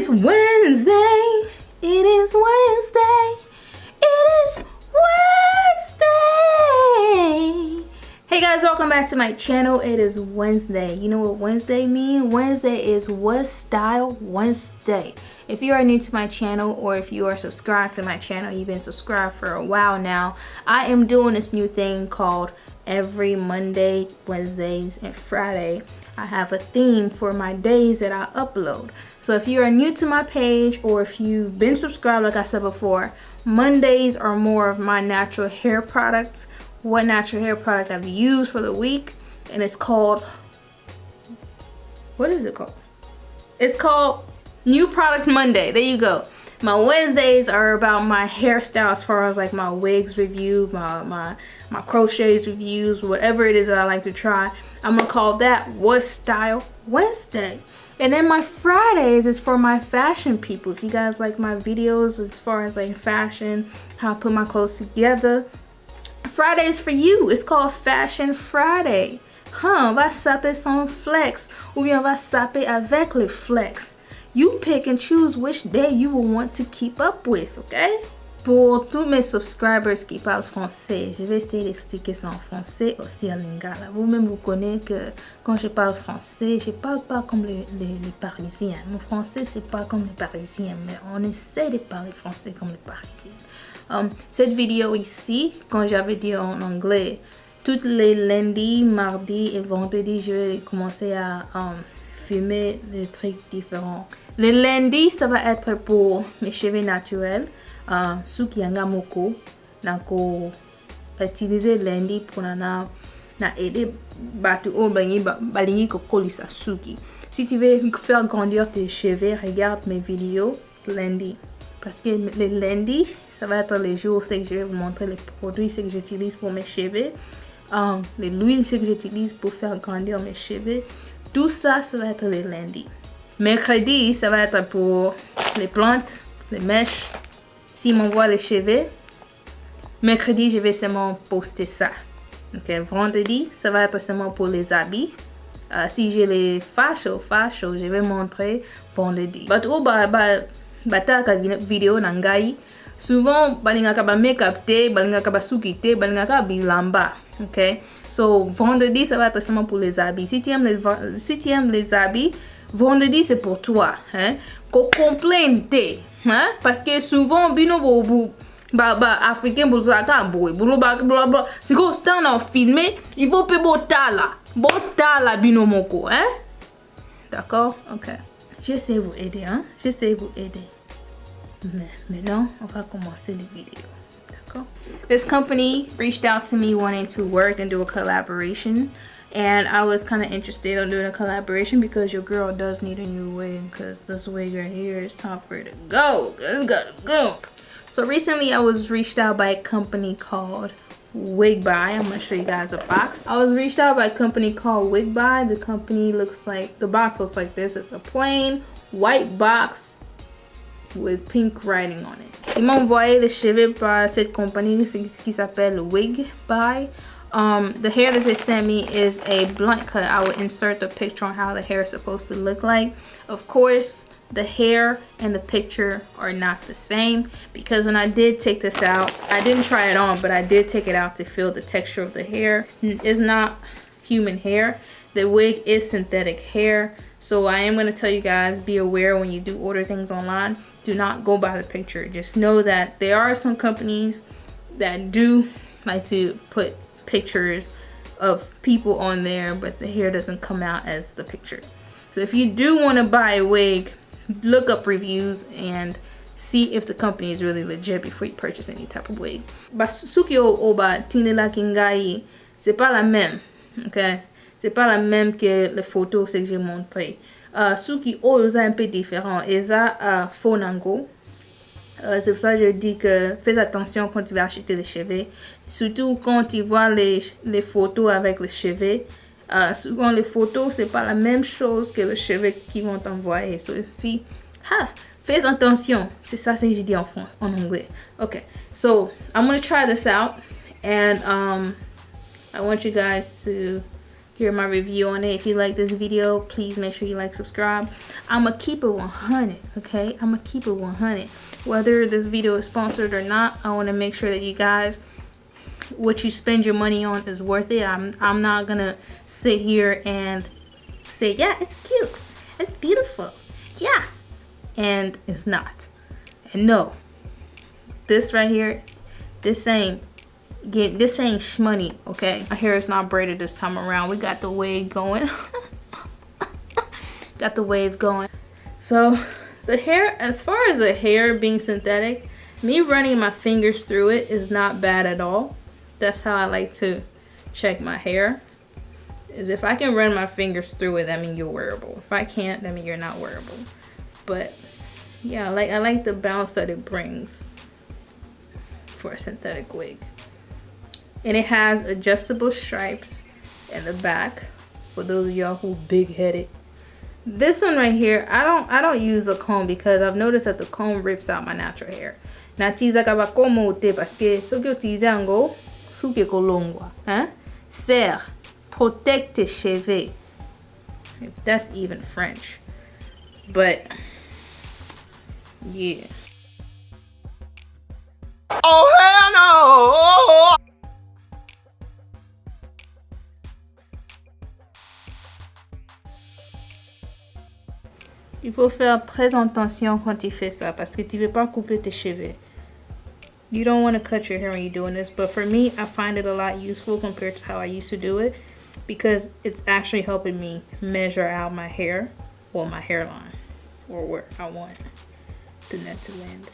is Wednesday. It is Wednesday. It is Wednesday. Hey guys, welcome back to my channel. It is Wednesday. You know what Wednesday means? Wednesday is What Style Wednesday. If you are new to my channel or if you are subscribed to my channel, you've been subscribed for a while now, I am doing this new thing called every Monday, Wednesdays, and Friday. I have a theme for my days that I upload. So if you are new to my page or if you've been subscribed, like I said before, Mondays are more of my natural hair products. What natural hair product I've used for the week, and it's called, what is it called? It's called New Product Monday. There you go. My Wednesdays are about my hairstyle, as far as like my wigs review, my crochets reviews, whatever it is that I like to try. I'm gonna call that What Style Wednesday. And then my Fridays is for my fashion people. If you guys like my videos as far as like fashion, how I put my clothes together, Fridays for you. It's called Fashion Friday. On va saper sans flex, ou bien on va saper avec les flex. You pick and choose which day you will want to keep up with, okay? Pour tous mes subscribers qui parlent français, je vais essayer d'expliquer ça en français aussi en lingala. Vous-même, vous connaissez que quand je parle français, je parle pas comme les Parisiens. Mon français, c'est pas comme les Parisiens, mais on essaie de parler français comme les Parisiens. Cette vidéo ici, quand j'avais dit en anglais, tous les lundis, mardis et vendredis, je vais commencer à filmer des trucs différents. Les lundis, ça va être pour mes cheveux naturels. Suki yanga moko nako utiliser lundi pour na aider batu o balingi ko kolisa suki. Si tu veux faire grandir tes cheveux, regarde mes vidéos lundi. Parce que le lundi, ça va être les jours où c'est que je vais vous montrer les produits que j'utilise pour mes cheveux, les huiles que j'utilise pour faire grandir mes cheveux. Tout ça, ça va être le lundi. Mercredi, ça va être pour les plantes, les mèches. S'ils m'envoient les cheveux, mercredi, je vais seulement poster ça. Okay. Vendredi, ça va être seulement pour les habits. Si j'ai les fashion, je vais montrer vendredi. But bataka vidéo nangai souvent balingaka ba make-up te, balingaka ba suki te, balingaka bilamba. Okay? So vendredi ça va être seulement pour les habits. Si tu aimes les habits, vendredi c'est pour toi, hein? Ko complain te, hein? Parce que souvent bino bobu ba africain bozaka boy bla si ko stand en filmer, il faut pe botala bino moko, hein? D'accord? OK. J'essaie vous aider, hein? J'essaie vous aider. Mais maintenant, on va commencer les vidéos. D'accord? This company reached out to me wanting to work and do a collaboration. And I was kind of interested on doing a collaboration because your girl does need a new wig. Because this wig right here is time for it to go. It's gotta go. So recently I was reached out by a company called Wigbuy. I'm gonna show you guys a box. I was reached out by a company called Wigbuy. The company looks like, the box looks like this. It's a plain white box with pink writing on it. Ils m'ont envoyé les cheveux par cette compagnie qui s'appelle Wigbuy. The hair that they sent me is a blunt cut. I will insert the picture on how the hair is supposed to look like. Of course, the hair and the picture are not the same because when I did take this out, I didn't try it on, but I did take it out to feel the texture of the hair. It's not human hair. The wig is synthetic hair. So I am going to tell you guys, be aware when you do order things online, do not go by the picture. Just know that there are some companies that do like to put pictures of people on there, but the hair doesn't come out as the picture. So if you do want to buy a wig, look up reviews and see if the company is really legit before you purchase any type of wig. Basuki oba tinela kingai, c'est pas la même, okay? C'est pas la même que les photos que j'ai montré. Suki o est un peu différent. Eza faux nango. C'est pour ça que je dis que fais attention quand tu vas acheter les cheveux. Surtout quand tu vois les photos avec les cheveux. Souvent les photos c'est pas la même chose que les cheveux qu'ils vont t'envoyer. So, fais attention. C'est ça que j'ai dit en anglais. Okay, so I'm gonna try this out and I want you guys to hear my review on it. If you like this video, please make sure you like, subscribe. I'ma keep it 100, okay? I'ma keep it 100. Whether this video is sponsored or not, I want to make sure that you guys, what you spend your money on is worth it. I'm not gonna sit here and say, yeah, it's cute, it's beautiful, yeah, and it's not. And no, this right here, this ain't shmoney, okay? My hair is not braided this time around. We got the wave going. Got the wave going. So the hair, as far as the hair being synthetic, me running my fingers through it is not bad at all. That's how I like to check my hair, is if I can run my fingers through it, that means you're wearable. If I can't, that means you're not wearable. But yeah, I like the bounce that it brings for a synthetic wig. And it has adjustable stripes in the back for those of y'all who big-headed. This one right here, I don't use a comb because I've noticed that the comb rips out my natural hair. Natiza kaba komo te paske so que utizango suke kolongwa, hein? Serre, protect tes cheveux. If that's even French. But yeah. Oh hell no! Il faut faire très attention quand tu fais ça parce que tu veux pas couper tes cheveux. You don't want to cut your hair when you're doing this, but for me, I find it a lot useful compared to how I used to do it because it's actually helping me measure out my hair or my hairline or where I want the net to land.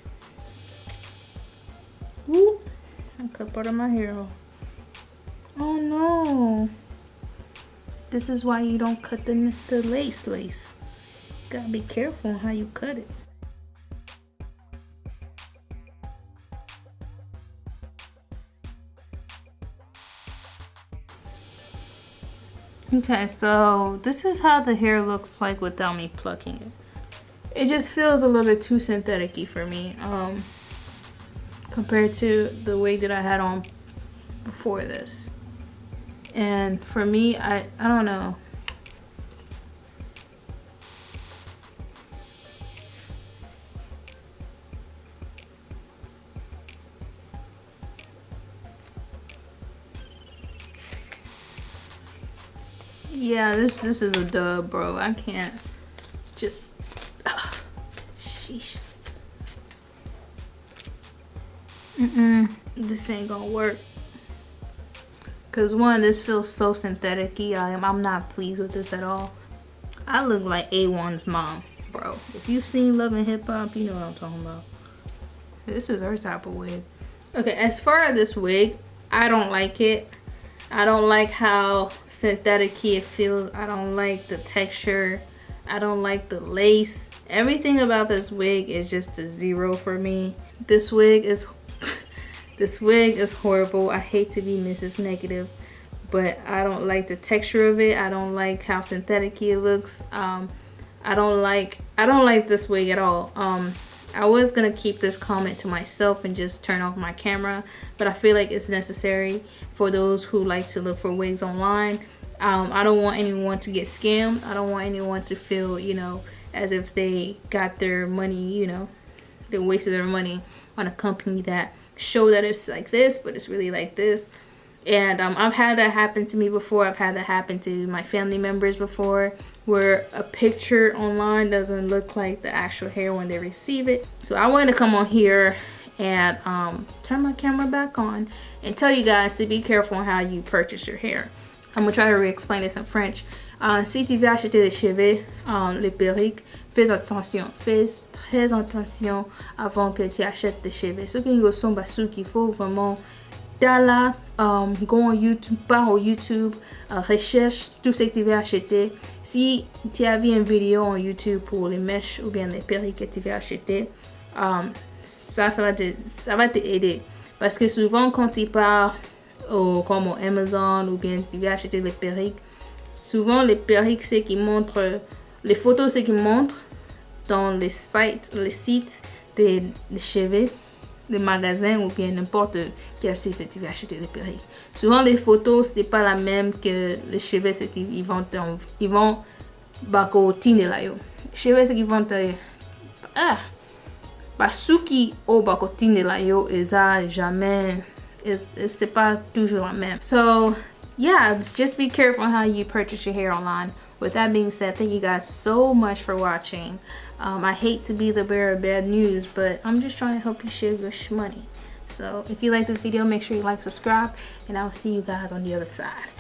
Ooh, I cut part of my hair off. Oh no. This is why you don't cut the lace. Gotta be careful on how you cut it. Okay, so this is how the hair looks like without me plucking it. It just feels a little bit too synthetic-y for me, compared to the wig that I had on before this. And for me, I don't know. Yeah, this is a dub, bro. I can't just sheesh. This ain't gonna work. Cause one, this feels so synthetic-y. I'm not pleased with this at all. I look like A1's mom, bro. If you've seen Love and Hip Hop, you know what I'm talking about. This is her type of wig. Okay, as far as this wig, I don't like it. I don't like how synthetic-y it feels. I don't like the texture. I don't like the lace. Everything about this wig is just a 0 for me. This wig is horrible. I hate to be Mrs. Negative, but I don't like the texture of it. I don't like how synthetic-y it looks. I don't like this wig at all. I was gonna keep this comment to myself and just turn off my camera, but I feel like it's necessary for those who like to look for wigs online. I don't want anyone to get scammed. I don't want anyone to feel, you know, as if they got their money, you know, they wasted their money on a company that show that it's like this, but it's really like this. And I've had that happen to me before. I've had that happen to my family members before, where a picture online doesn't look like the actual hair when they receive it. So I wanted to come on here and turn my camera back on and tell you guys to be careful on how you purchase your hair. I'm gonna try to re-explain this in French. Si tu veux acheter des cheveux, les perruques, fais attention. Fais très attention avant que tu achètes des cheveux. Ce qui sont bassous qu'il faut vraiment là, go on YouTube, pars au YouTube, recherche tout ce que tu veux acheter. Si tu as vu une vidéo en YouTube pour les mèches ou bien les perruques que tu veux acheter, ça va t'aider. Parce que souvent quand tu pars comme au Amazon ou bien tu veux acheter les perruques, souvent les perruques c'est qui montrent, les photos c'est qui montrent dans les sites des cheveux. des magasins ou bien n'importe quel site que tu vas acheter des perruques. Souvent les photos c'est pas la même que les cheveux, c'est qu'ils vont bako tine la yo. Cheveux c'est qu'ils vont basuki o bako tine la yo eza jamais c'est pas toujours la même. So yeah, just be careful how you purchase your hair online. With that being said, thank you guys so much for watching. I hate to be the bearer of bad news, but I'm just trying to help you save your money. So if you like this video, make sure you like, subscribe, and I will see you guys on the other side.